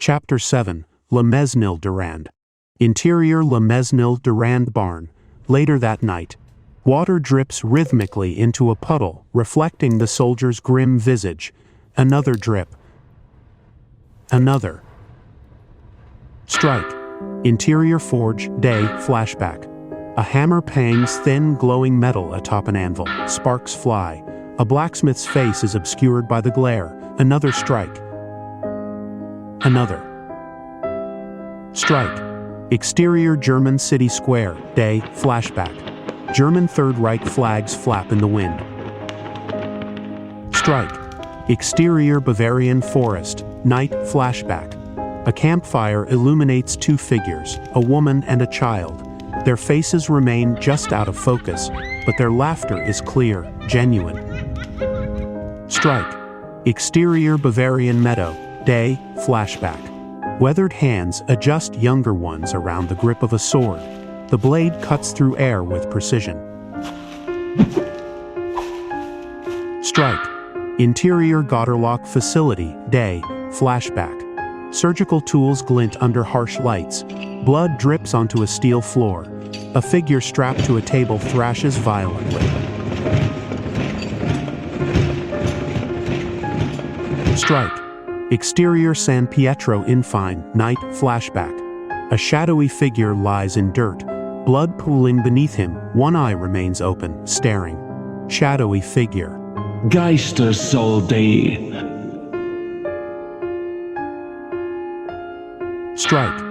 Chapter 7, Le Mesnil-Durand. Interior Le Mesnil-Durand barn. Later that night, water drips rhythmically into a puddle, reflecting the soldier's grim visage. Another drip. Another. Strike. Interior forge, day, flashback. A hammer pangs thin, glowing metal atop an anvil. Sparks fly. A blacksmith's face is obscured by the glare. Another strike. Another. Strike. Exterior German city square, day, flashback. German Third Reich flags flap in the wind. Strike. Exterior Bavarian forest, night, flashback. A campfire illuminates two figures, a woman and a child. Their faces remain just out of focus, but their laughter is clear, genuine. Strike. Exterior Bavarian meadow, day, flashback. Weathered hands adjust younger ones around the grip of a sword. The blade cuts through air with precision. Strike. Interior Gotterlock facility, day, flashback. Surgical tools glint under harsh lights. Blood drips onto a steel floor. A figure strapped to a table thrashes violently. Strike. Exterior San Pietro Infine, night, flashback. A shadowy figure lies in dirt, blood pooling beneath him. One eye remains open, staring. Shadowy figure. Geistersoldat. Strike.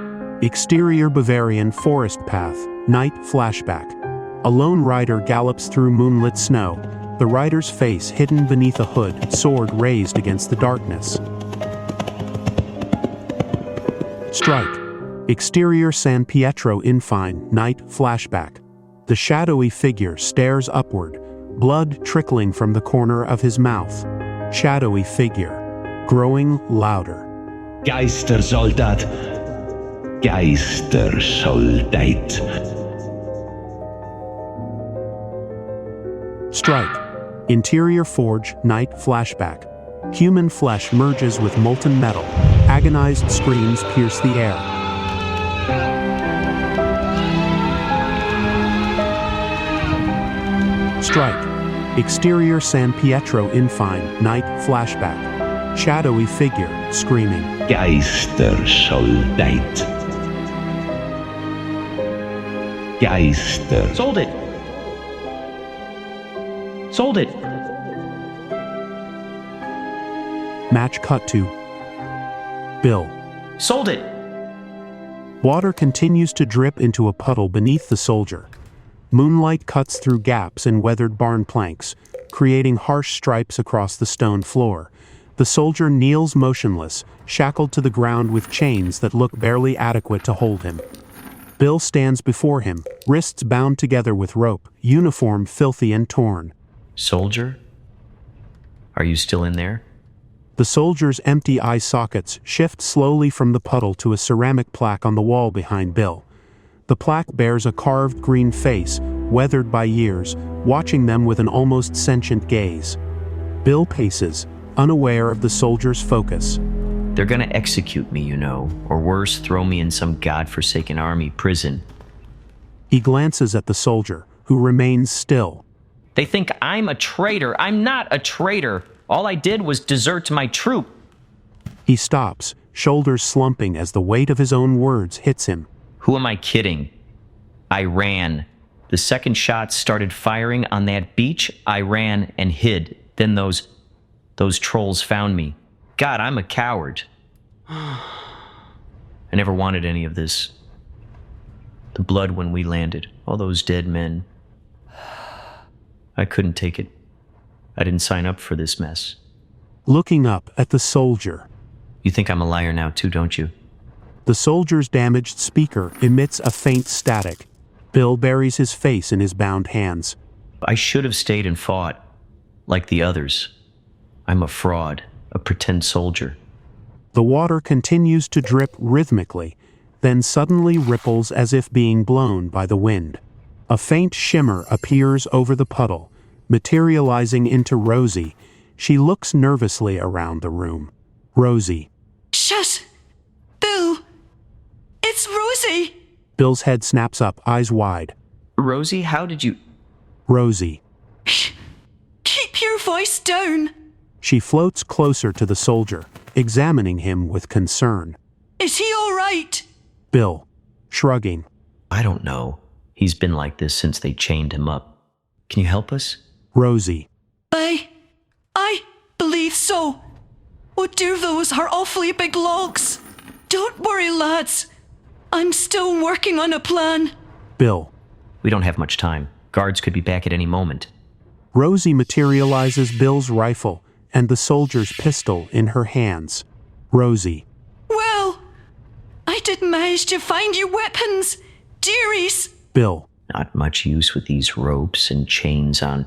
Exterior Bavarian forest path, night, flashback. A lone rider gallops through moonlit snow, the rider's face hidden beneath a hood, sword raised against the darkness. Strike. Exterior San Pietro Infine, night, flashback. The shadowy figure stares upward, blood trickling from the corner of his mouth. Shadowy figure, growing louder. Geistersoldat. Geistersoldat. Strike. Interior forge, night, flashback. Human flesh merges with molten metal. Agonized screams pierce the air. Strike. Exterior San Pietro Infine, night, flashback. Shadowy figure, screaming. Geistersoldat. Geister. Sold it! Sold it! Match cut to Bill. Sold it! Water continues to drip into a puddle beneath the soldier. Moonlight cuts through gaps in weathered barn planks, creating harsh stripes across the stone floor. The soldier kneels motionless, shackled to the ground with chains that look barely adequate to hold him. Bill stands before him, wrists bound together with rope, uniform filthy and torn. Soldier? Are you still in there? The soldier's empty eye sockets shift slowly from the puddle to a ceramic plaque on the wall behind Bill. The plaque bears a carved green face, weathered by years, watching them with an almost sentient gaze. Bill paces, unaware of the soldier's focus. They're gonna execute me, you know, or worse, throw me in some godforsaken army prison. He glances at the soldier, who remains still. They think I'm a traitor. I'm not a traitor. All I did was desert to my troop. He stops, shoulders slumping as the weight of his own words hits him. Who am I kidding? I ran. The second shots started firing on that beach. I ran and hid. Then those trolls found me. God, I'm a coward. I never wanted any of this. The blood when we landed, all those dead men. I couldn't take it. I didn't sign up for this mess. Looking up at the soldier. You think I'm a liar now too, don't you? The soldier's damaged speaker emits a faint static. Bill buries his face in his bound hands. I should have stayed and fought, like the others. I'm a fraud, a pretend soldier. The water continues to drip rhythmically, then suddenly ripples as if being blown by the wind. A faint shimmer appears over the puddle, materializing into Rosie. She looks nervously around the room. Rosie. Shush! Bill, it's Rosie. Bill's head snaps up, eyes wide. Rosie, how did you... Rosie. Keep your voice down. She floats closer to the soldier, examining him with concern. Is he all right? Bill, shrugging. I don't know. He's been like this since they chained him up. Can you help us? Rosie. I believe so. Oh dear, those are awfully big logs. Don't worry, lads. I'm still working on a plan. Bill. We don't have much time. Guards could be back at any moment. Rosie materializes Bill's rifle and the soldier's pistol in her hands. Rosie. Well, I did manage to find you weapons, dearies. Bill. Not much use with these ropes and chains on.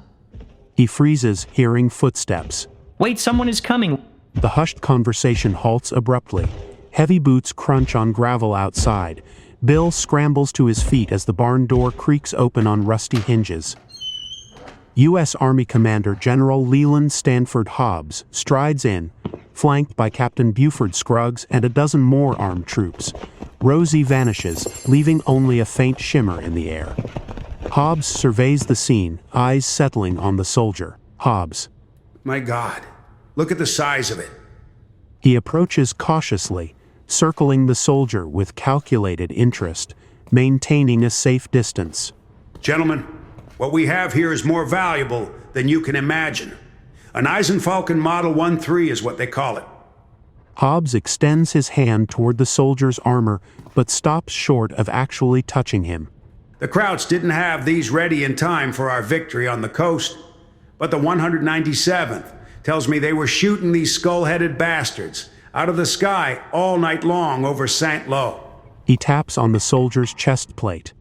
He freezes, hearing footsteps. Wait, someone is coming! The hushed conversation halts abruptly. Heavy boots crunch on gravel outside. Bill scrambles to his feet as the barn door creaks open on rusty hinges. U.S. Army Commander General Leland Stanford Hobbs strides in, flanked by Captain Buford Scruggs and a dozen more armed troops. Rosie vanishes, leaving only a faint shimmer in the air. Hobbs surveys the scene, eyes settling on the soldier. Hobbs. My God, look at the size of it. He approaches cautiously, circling the soldier with calculated interest, maintaining a safe distance. Gentlemen, what we have here is more valuable than you can imagine. An Eisenfalken Model 1-3 is what they call it. Hobbs extends his hand toward the soldier's armor, but stops short of actually touching him. The Krauts didn't have these ready in time for our victory on the coast, but the 197th tells me they were shooting these skull-headed bastards out of the sky all night long over Saint-Lô. He taps on the soldier's chest plate.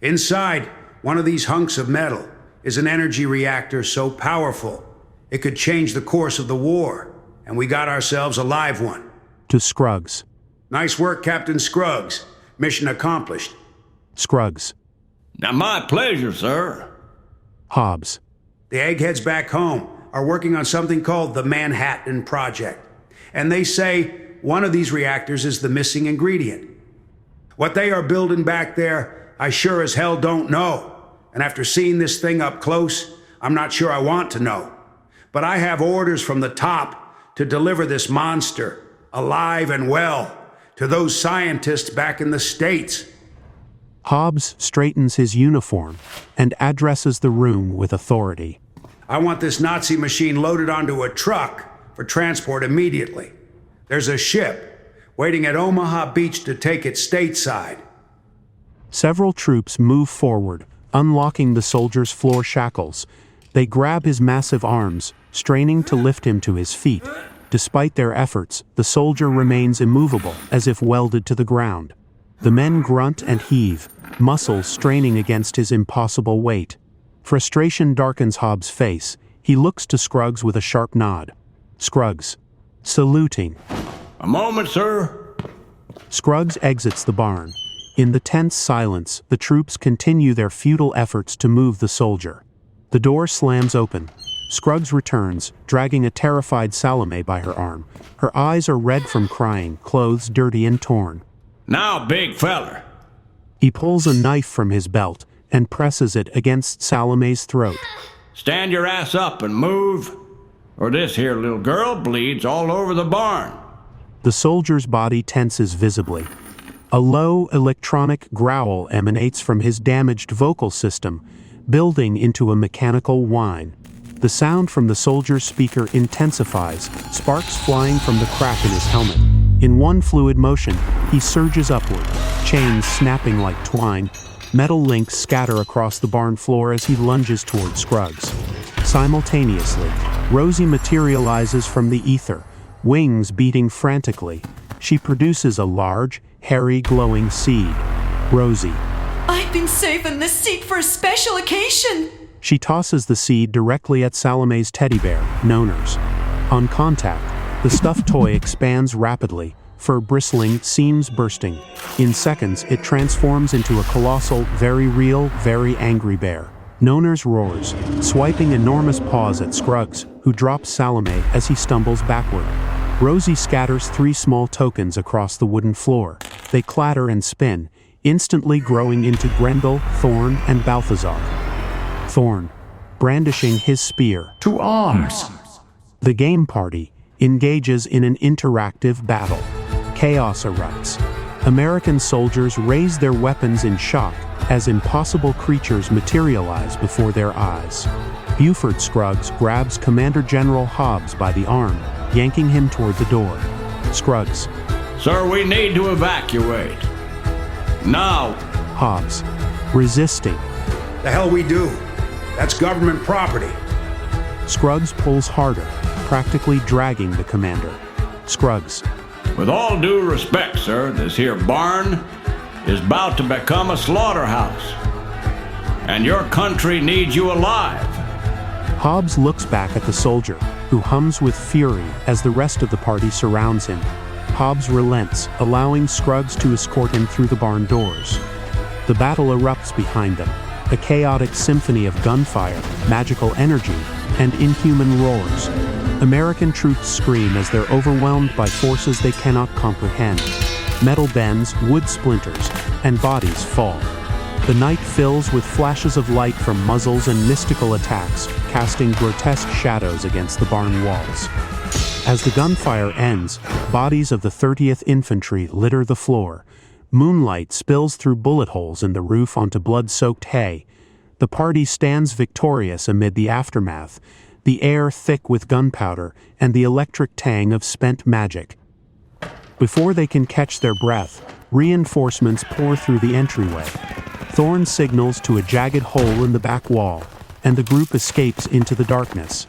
Inside one of these hunks of metal is an energy reactor so powerful it could change the course of the war, and we got ourselves a live one. To Scruggs. Nice work, Captain Scruggs. Mission accomplished. Scruggs. Now, my pleasure, sir. Hobbs. The eggheads back home are working on something called the Manhattan Project, and they say one of these reactors is the missing ingredient. What they are building back there, I sure as hell don't know, and after seeing this thing up close, I'm not sure I want to know. But I have orders from the top to deliver this monster, alive and well, to those scientists back in the States. Hobbs straightens his uniform and addresses the room with authority. I want this Nazi machine loaded onto a truck for transport immediately. There's a ship waiting at Omaha Beach to take it stateside. Several troops move forward, unlocking the soldier's floor shackles. They grab his massive arms, straining to lift him to his feet. Despite their efforts, the soldier remains immovable, as if welded to the ground. The men grunt and heave, muscles straining against his impossible weight. Frustration darkens Hobbs' face. He looks to Scruggs with a sharp nod. Scruggs. Saluting. A moment, sir. Scruggs exits the barn. In the tense silence, the troops continue their futile efforts to move the soldier. The door slams open. Scruggs returns, dragging a terrified Salome by her arm. Her eyes are red from crying, clothes dirty and torn. Now, big feller. He pulls a knife from his belt and presses it against Salome's throat. Stand your ass up and move, or this here little girl bleeds all over the barn. The soldier's body tenses visibly. A low, electronic growl emanates from his damaged vocal system, building into a mechanical whine. The sound from the soldier's speaker intensifies, sparks flying from the crack in his helmet. In one fluid motion, he surges upward, chains snapping like twine. Metal links scatter across the barn floor as he lunges toward Scruggs. Simultaneously, Rosie materializes from the ether, wings beating frantically. She produces a large, hairy, glowing seed. Rosie. I've been saving this seed for a special occasion. She tosses the seed directly at Salome's teddy bear, Noners. On contact, the stuffed toy expands rapidly, fur bristling, seams bursting. In seconds, it transforms into a colossal, very real, very angry bear. Noners roars, swiping enormous paws at Scruggs, who drops Salome as he stumbles backward. Rosie scatters 3 small tokens across the wooden floor. They clatter and spin, instantly growing into Grendel, Thorn, and Balthazar. Thorn, brandishing his spear. To arms! The game party engages in an interactive battle. Chaos erupts. American soldiers raise their weapons in shock as impossible creatures materialize before their eyes. Buford Scruggs grabs Commander General Hobbs by the arm, yanking him toward the door. Scruggs. Sir, we need to evacuate. Now! Hobbs, resisting. The hell we do? That's government property. Scruggs pulls harder, practically dragging the commander. Scruggs. With all due respect, sir, this here barn is about to become a slaughterhouse. And your country needs you alive. Hobbs looks back at the soldier, who hums with fury as the rest of the party surrounds him. Hobbs relents, allowing Scruggs to escort him through the barn doors. The battle erupts behind them, a chaotic symphony of gunfire, magical energy, and inhuman roars. American troops scream as they're overwhelmed by forces they cannot comprehend. Metal bends, wood splinters, and bodies fall. The night fills with flashes of light from muzzles and mystical attacks, casting grotesque shadows against the barn walls. As the gunfire ends, bodies of the 30th Infantry litter the floor. Moonlight spills through bullet holes in the roof onto blood-soaked hay. The party stands victorious amid the aftermath, the air thick with gunpowder and the electric tang of spent magic. Before they can catch their breath, reinforcements pour through the entryway. Thorn signals to a jagged hole in the back wall, and the group escapes into the darkness.